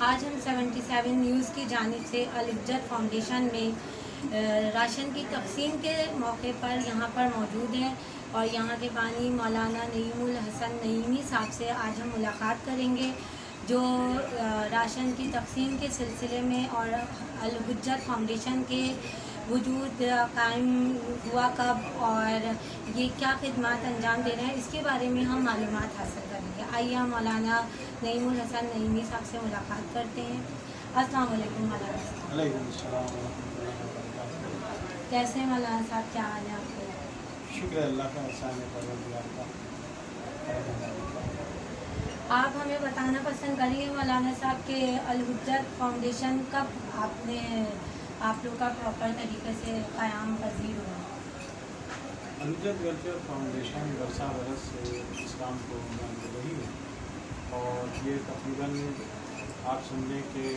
آج ہم 77 نیوز کی جانب سے الحجت فاؤنڈیشن میں راشن کی تقسیم کے موقع پر یہاں پر موجود ہیں اور یہاں کے بانی مولانا نعیم الحسن نعیمی صاحب سے آج ہم ملاقات کریں گے جو راشن کی تقسیم کے سلسلے میں اور الحجت فاؤنڈیشن کے وجود قائم ہوا کب اور یہ کیا خدمات انجام دے رہے ہیں اس کے بارے میں ہم معلومات حاصل کریں گے. آئیے ہم مولانا نعیم الحسن نعیمی صاحب سے ملاقات کرتے ہیں. السلام علیکم مولانا صاحب. وعلیکم السلام ورحمۃ اللہ وبرکاتہ. کیسے ہیں مولانا صاحب, کیا حال ہے آپ کے؟ شکر اللہ کا, احسان پروردگار کا. آپ ہمیں بتانا پسند کریں گے مولانا صاحب کہ الحجت فاؤنڈیشن کب آپ لوگ کا پراپر طریقے سے قیام پذیر ہوا؟ الحجت ویلفیئر فاؤنڈیشن برسہ برس سے اس کام کو انجام دے رہی ہے اور یہ تقریباً آپ سمجھیں کہ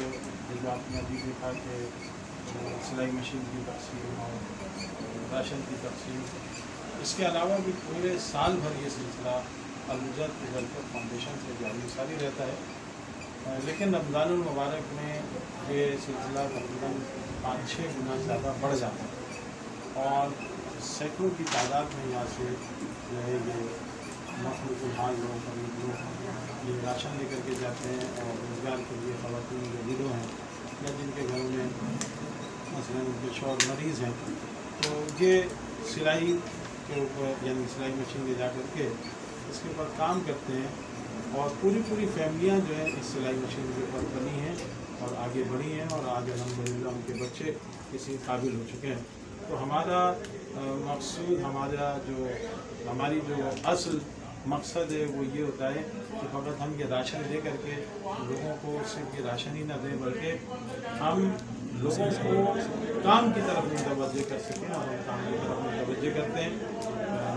جو آپ نے ابھی دیکھا کہ سلائی مشین کی تقسیم اور راشن کی تقسیم, اس کے علاوہ بھی پورے سال بھر یہ سلسلہ الحجت ویلفیئر فاؤنڈیشن سے جاری ساری رہتا ہے. لیکن رمضان المبارک میں یہ سلسلہ تقریباً 5-6 گنا زیادہ بڑھ جاتا ہے اور سینکڑوں کی تعداد میں یہاں سے جو ہے یہ مخلوق الحال لوگ, غریب لوگ یہ راشن لے کر کے جاتے ہیں اور روزگار کے لیے خواتین جو ویڈو ہیں یا جن کے گھروں میں مثلاً ان کے شوہر مریض ہیں تو یہ سلائی کے اوپر یعنی سلائی مشین لے جا کر کے اس کے اوپر کام کرتے ہیں اور پوری فیملیاں جو ہیں اس سلائی مشین کے اوپر بنی ہیں اور آگے بڑھی ہیں اور آج الحمدللہ ان کے بچے کسی قابل ہو چکے ہیں. تو ہمارا مقصود, ہماری جو اصل مقصد ہے وہ یہ ہوتا ہے کہ فقط ہم یہ راشن دے کر کے لوگوں کو صرف یہ راشن ہی نہ دیں بلکہ ہم لوگوں کو کام کی طرف متوجہ کر سکیں اور ہم کام کی طرف متوجہ کرتے ہیں.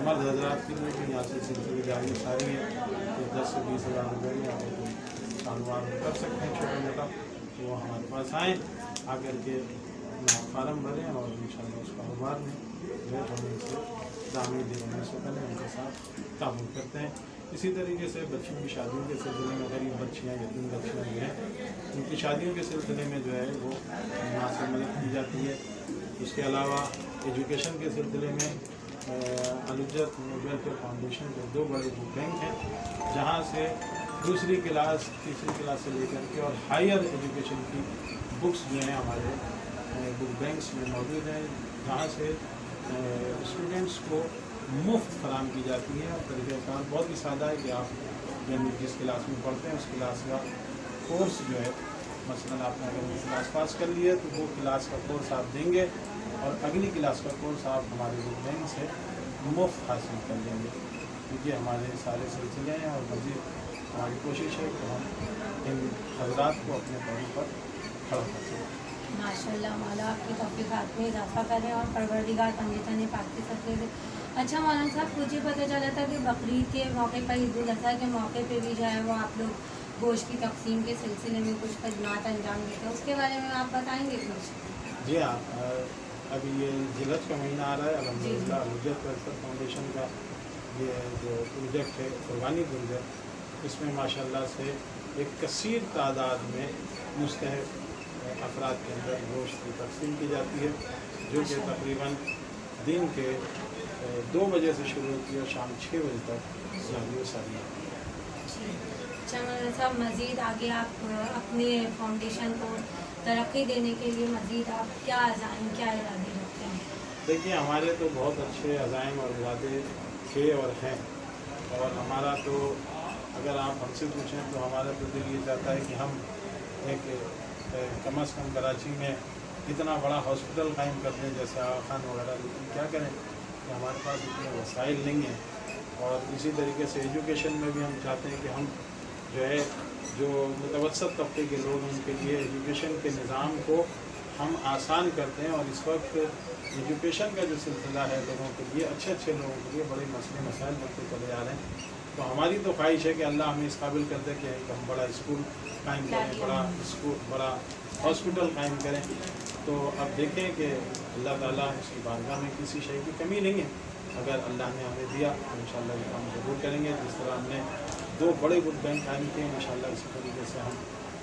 مرد حضرات کے لیے بھی یہاں سے سلسلے جاری ساری ہیں کہ 10 سے 20 ہزار روپئے یا کاروبار کر سکتے ہیں چھوٹا موٹا, تو وہ ہمارے پاس آئیں, آ کر کے فارم بھریں اور انشاءاللہ اس کاروبار میں جو ہے ہم ان سے تعمیر دینے سے پہلے ان کے ساتھ تعاون کرتے ہیں. اسی طریقے سے بچوں کی شادیوں کے سلسلے میں غریب بچیاں یتیم بچیاں جو ہیں ان کی شادیوں کے سلسلے میں جو ہے وہ یہاں سے مدد کی جاتی ہے. اس کے علاوہ ایجوکیشن کے سلسلے میں الحجت ویلفیئر فاؤنڈیشن کے 2 بڑے بک بینک ہیں جہاں سے دوسری کلاس تیسری کلاس سے لے کر کے اور ہائر ایجوکیشن کی بکس جو ہیں ہمارے بک بینکس میں موجود ہیں جہاں سے اسٹوڈنٹس کو مفت فراہم کی جاتی ہے. اور طریقہ کار بہت ہی سادہ ہے کہ آپ یعنی جس کلاس میں پڑھتے ہیں اس کلاس کا کورس جو ہے مثلاً آپ نے اگر وہ کلاس پاس کر لی ہے تو وہ کلاس کا کورس آپ دیں گے اور اگلی کلاس کا کورس آپ ہمارے بک بینک سے مفت حاصل کر لیں گے. کیونکہ ہمارے سارے سلسلے ہیں اور مزید ہماری کوشش ہے کہ ہم ان حضرات کو اپنے پیروں پر کھڑا کر سکیں. ماشاء اللہ مولا آپ کی توفیقات میں اضافہ کریں اور پروردگار تنگ پاک کے سکتے تھے. اچھا مولانا صاحب, مجھے پتہ چلا تھا کہ بقرعید کے موقع پر, عید الاضحیٰ کے موقع پہ بھی جو ہے وہ آپ لوگ گوشت کی تقسیم کے سلسلے میں کچھ خدمات انجام دیتے ہیں, اس کے بارے میں آپ بتائیں گے کچھ؟ جی ہاں, ابھی یہ ذیلحج کا مہینہ آ رہا ہے. الحمدللہ الحجت ویلفیئر فاؤنڈیشن کا یہ جو پروجیکٹ ہے قربانی پروجیکٹ, اس میں ماشاءاللہ سے ایک کثیر تعداد میں مستحق افراد کے اندر گوشت کی تقسیم کی جاتی ہے جو کہ تقریباً دن کے 2 بجے سے شروع ہوتی ہے اور شام 6 بجے تک ساری و ساری ہے. اچھا مولانا صاحب, مزید آگے آپ اپنے فاؤنڈیشن کو ترقی دینے کے لیے مزید آپ کیا عزائم, کیا ارادے رکھتے ہیں؟ دیکھیے, ہمارے تو بہت اچھے عزائم اور ارادے تھے اور ہیں, اور ہمارا تو اگر آپ ہم سے پوچھیں تو ہمارا تو دل یہ چاہتا ہے کہ ہم ایک کم از کم کراچی میں اتنا بڑا ہاسپٹل قائم کر دیں جیسے آغا خان وغیرہ, لیکن کیا کریں کہ ہمارے پاس اتنے وسائل نہیں ہیں. اور اسی طریقے سے ایجوکیشن میں بھی ہم چاہتے ہیں کہ ہم جو ہے جو متوسط طبقے کے لوگ ہیں ان کے لیے ایجوکیشن کے نظام کو ہم آسان کرتے ہیں. اور اس وقت ایجوکیشن کا جو سلسلہ ہے لوگوں کے لیے, اچھے لوگوں کے لیے بڑے مسئلے مسائل بنتے چلے جا رہے ہیں. تو ہماری تو خواہش ہے کہ اللہ ہمیں اس قابل کر دے کہ ہم بڑا اسکول قائم کریں, بڑا ہاسپٹل قائم کریں. تو اب دیکھیں کہ اللہ تعالیٰ اس کی بارگاہ میں کسی شے کی کمی نہیں ہے. اگر اللہ نے ہمیں دیا تو انشاءاللہ یہ کام ضرور کریں گے. جس طرح ہم نے 2 بڑے بک بینک قائم کیے ہیں, انشاءاللہ اسی طریقے سے ہم